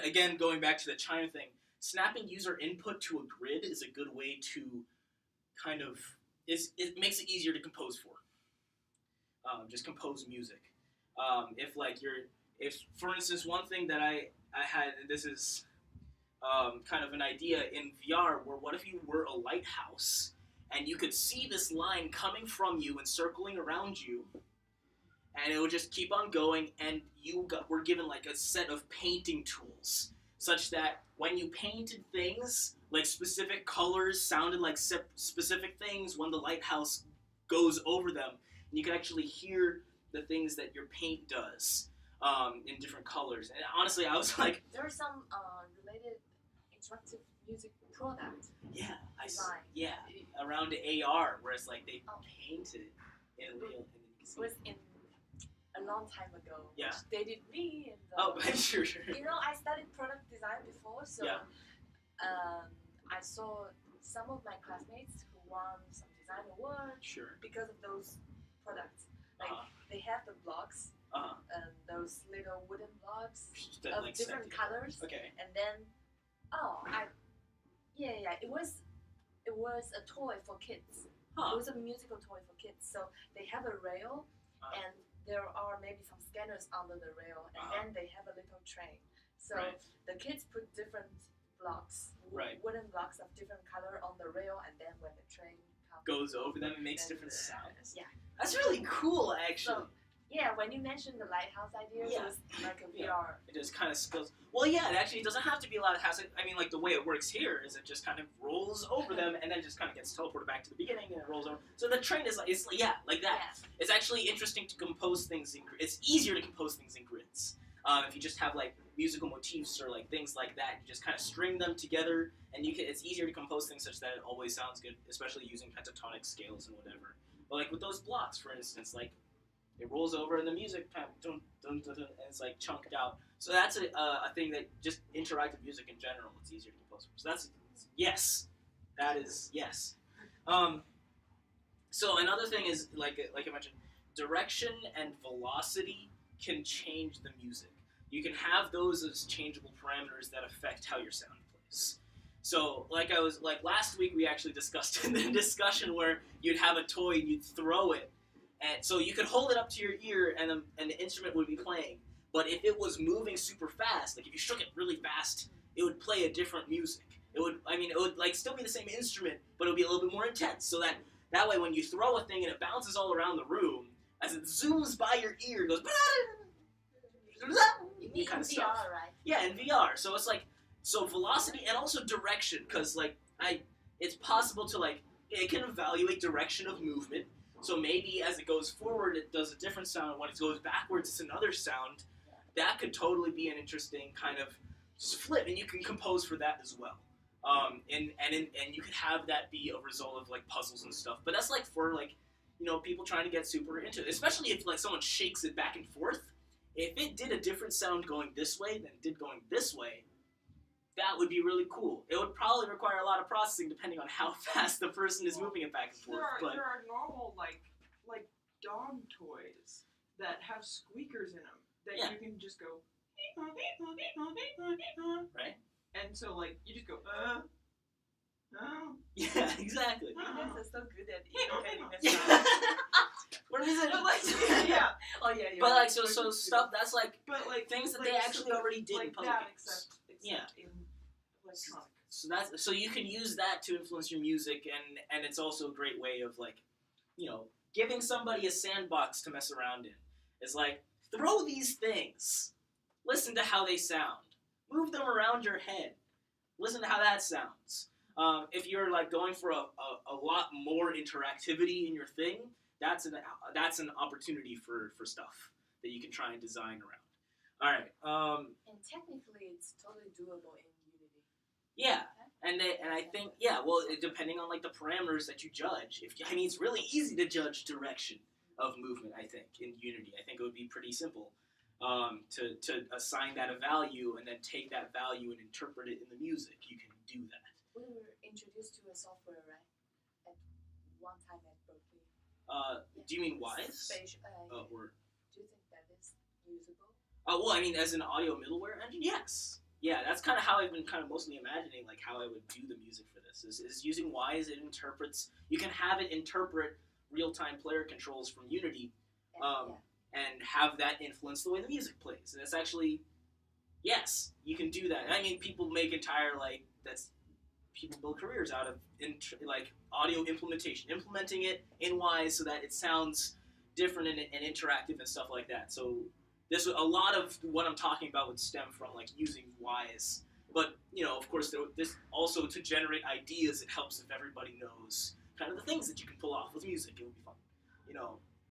Again, going back to the China thing, snapping user input to a grid is a good way to kind of it makes it easier to compose for. Just compose music. If for instance, one thing that I had, and this is kind of an idea in VR, where what if you were a lighthouse and you could see this line coming from you and circling around you, and it would just keep on going, and were given like a set of painting tools, such that when you painted things, like specific colors sounded like specific things when the lighthouse goes over them, and you can actually hear the things that your paint does in different colors. And honestly, I was like... There are some related interactive music product. Yeah, around AR, where it's like they painted in real... It was in a long time ago. Yeah. They did me. And, sure. You know, I studied product design before, so yeah. I saw some of my classmates who won some design awards because of those products. Like they have the blocks, those little wooden blocks of like different colors. Okay. And then, it was a toy for kids. It was a musical toy for kids. So they have a rail, and there are maybe some scanners under the rail, and then they have a little train. So the kids put different blocks, wooden blocks of different color on the rail, and then when the train goes over them, it makes different sounds. Yeah. That's really cool, actually. So, when you mentioned the lighthouse idea, it was like a VR. It just kind of spills. Well, it actually doesn't have to be a lighthouse. I mean, like, the way it works here is it just kind of rolls over them and then just kind of gets teleported back to the beginning and it rolls over. So the train is like that. Yeah. It's actually interesting to compose things it's easier to compose things in grids. If you just have, like, musical motifs or, like, things like that, you just kind of string them together, and it's easier to compose things such that it always sounds good, especially using pentatonic scales and whatever. But, like, with those blocks, for instance, like, it rolls over and the music, dun, dun, dun, dun, and it's, like, chunked out. So that's a thing that just interactive music in general, it's easier to compose for. So that's, yes. That is, yes. So another thing is, like I mentioned, direction and velocity can change the music. You can have those as changeable parameters that affect how your sound plays. So, last week we actually discussed in the discussion where you'd have a toy and you'd throw it, and so you could hold it up to your ear and the instrument would be playing. But if it was moving super fast, like if you shook it really fast, it would play a different music. It would like still be the same instrument, but it would be a little bit more intense. So that way, when you throw a thing and it bounces all around the room, as it zooms by your ear, it goes. You kind of VR, stuff. Right? Yeah, in VR. So it's like, velocity and also direction, because it's possible to it can evaluate direction of movement. So maybe as it goes forward, it does a different sound. When it goes backwards, it's another sound. That could totally be an interesting kind of flip, and you can compose for that as well. And you could have that be a result of like puzzles and stuff. But that's like for people trying to get super into it, especially if like someone shakes it back and forth. If it did a different sound going this way than it did going this way, that would be really cool. It would probably require a lot of processing depending on how fast the person is moving it back and forth. There are normal like dog toys that have squeakers in them that you can just go right, and so like you just go yeah, exactly. You guys are so good at imitating this sound. What is it? Yeah. Oh yeah. But so stuff that's things that they actually so already did in puzzle games. Except in electronic. So you can use that to influence your music, and it's also a great way of giving somebody a sandbox to mess around in. It's like, throw these things, listen to how they sound, move them around your head, listen to how that sounds. If you're going for a lot more interactivity in your thing, that's an opportunity for stuff that you can try and design around. All right. And technically, it's totally doable in Unity. Yeah, and I think depending on the parameters that you judge. It's really easy to judge direction of movement. I think in Unity, I think it would be pretty simple to assign that a value and then take that value and interpret it in the music. You can do that. We were introduced to a software, right? At one time at Berkeley. Do you mean Wise? Do you think that is usable? Well, I mean, as an audio middleware engine, yes. Yeah, that's kind of how I've been kind of mostly imagining, like, how I would do the music for this, is using Wise. It interprets, you can have it interpret real-time player controls from Unity, and have that influence the way the music plays. And it's actually, yes, you can do that. I mean, people make entire, like, people build careers out of, like, audio implementation, implementing it in Wise so that it sounds different and interactive and stuff like that. So a lot of what I'm talking about would stem from, like, using Wise. But, you know, of course, this also, to generate ideas, it helps if everybody knows kind of the things that you can pull off with music. It would be fun, you know.